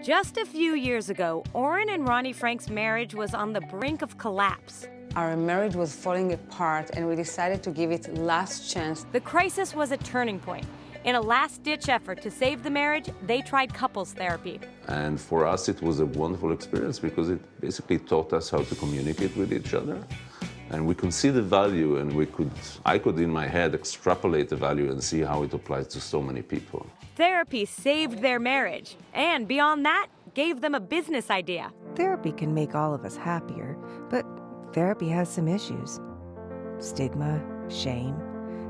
Just a few years ago, Oren and Ronnie Frank's marriage was on the brink of collapse. Our marriage was falling apart, and we decided to give it last chance. The crisis was a turning point. In a last-ditch effort to save the marriage, they tried couples therapy. And for us, it was a wonderful experience because it basically taught us how to communicate with each other. And we could see the value, and I could in my head extrapolate the value and see how it applies to so many people. Therapy saved their marriage, and beyond that, gave them a business idea. Therapy can make all of us happier, but therapy has some issues. Stigma, shame.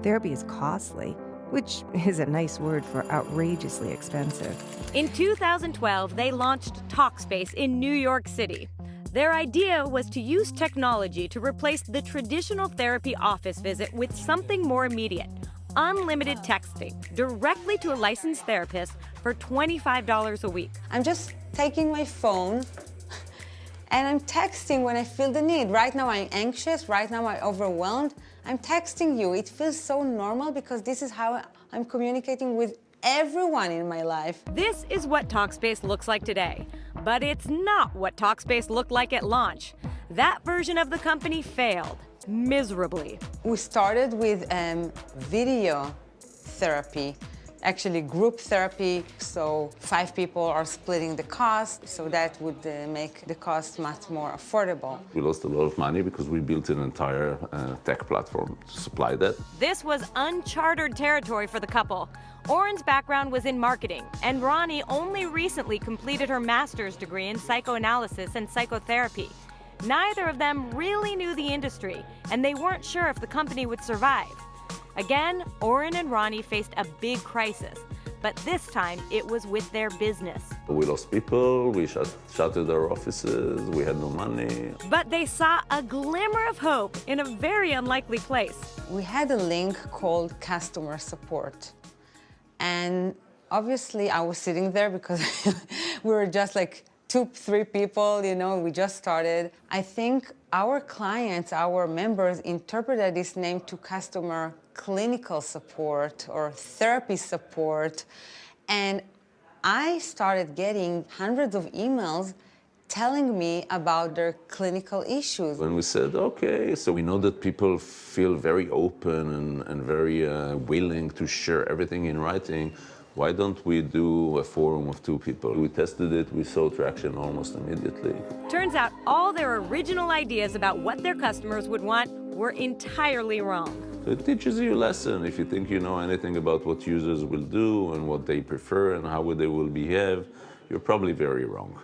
Therapy is costly, which is a nice word for outrageously expensive. In 2012, they launched Talkspace in New York City. Their idea was to use technology to replace the traditional therapy office visit with something more immediate: unlimited texting directly to a licensed therapist for $25 a week. I'm just taking my phone and I'm texting when I feel the need. Right now I'm anxious, right now I'm overwhelmed. I'm texting you. It feels so normal because this is how I'm communicating with everyone in my life. This is what Talkspace looks like today, but it's not what Talkspace looked like at launch. That version of the company failed miserably. We started with video therapy, actually group therapy, so 5 people are splitting the cost, so that would make the cost much more affordable. We lost a lot of money because we built an entire tech platform to supply that. This was uncharted territory for the couple. Oren's background was in marketing, and Ronnie only recently completed her master's degree in psychoanalysis and psychotherapy. Neither of them really knew the industry, and they weren't sure if the company would survive. Again, Oren and Ronnie faced a big crisis, but this time it was with their business. We lost people, we shuttered our offices, we had no money. But they saw a glimmer of hope in a very unlikely place. We had a link called customer support. And obviously I was sitting there because we were just like 2-3 people, you know, we just started. I think our clients, our members interpreted this name to customer clinical support or therapy support. And I started getting hundreds of emails telling me about their clinical issues. When we said, okay, so we know that people feel very open and very willing to share everything in writing, why don't we do a forum of 2 people? We tested it, we saw traction almost immediately. Turns out all their original ideas about what their customers would want were entirely wrong. So it teaches you a lesson. If you think you know anything about what users will do and what they prefer and how they will behave, you're probably very wrong.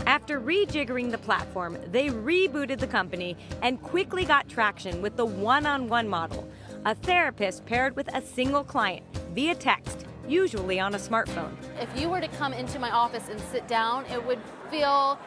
After rejiggering the platform, they rebooted the company and quickly got traction with the one-on-one model, a therapist paired with a single client via text, usually on a smartphone. If you were to come into my office and sit down, it would feel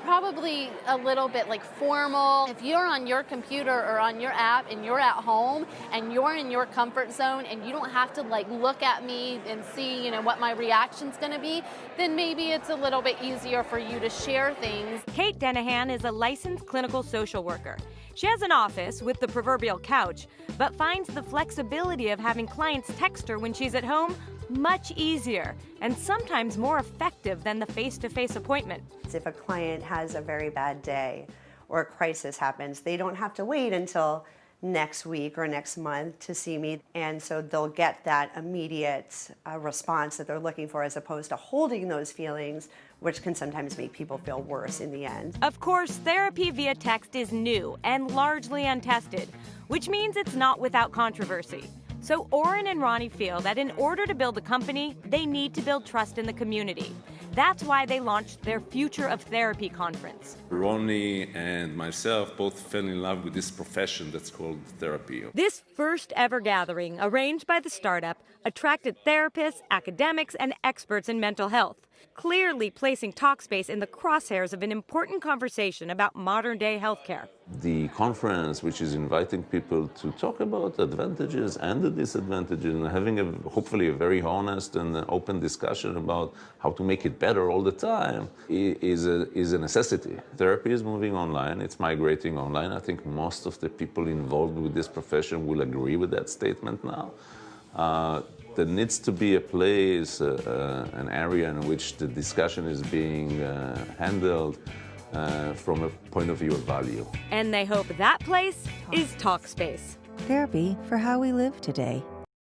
probably a little bit like formal. If you're on your computer or on your app and you're at home and you're in your comfort zone and you don't have to like look at me and see, you know, what my reaction's going to be, then maybe it's a little bit easier for you to share things. Kate Denahan is a licensed clinical social worker. She has an office with the proverbial couch, but finds the flexibility of having clients text her when she's at home much easier and sometimes more effective than the face-to-face appointment. If a client has a very bad day or a crisis happens, they don't have to wait until next week or next month to see me, and so they'll get that immediate response that they're looking for, as opposed to holding those feelings, which can sometimes make people feel worse in the end. Of course, therapy via text is new and largely untested, which means it's not without controversy. So Oren and Ronnie feel that in order to build a company, they need to build trust in the community. That's why they launched their Future of Therapy conference. Ronnie and myself both fell in love with this profession that's called therapy. This first ever gathering, arranged by the startup, attracted therapists, academics, and experts in mental health, clearly placing Talkspace in the crosshairs of an important conversation about modern-day healthcare. The conference, which is inviting people to talk about the advantages and the disadvantages and having hopefully a very honest and open discussion about how to make it better all the time, is a necessity. Therapy is moving online, it's migrating online. I think most of the people involved with this profession will agree with that statement now. there needs to be a place, an area in which the discussion is being handled from a point of view of value. And they hope that place is Talkspace. Therapy for how we live today.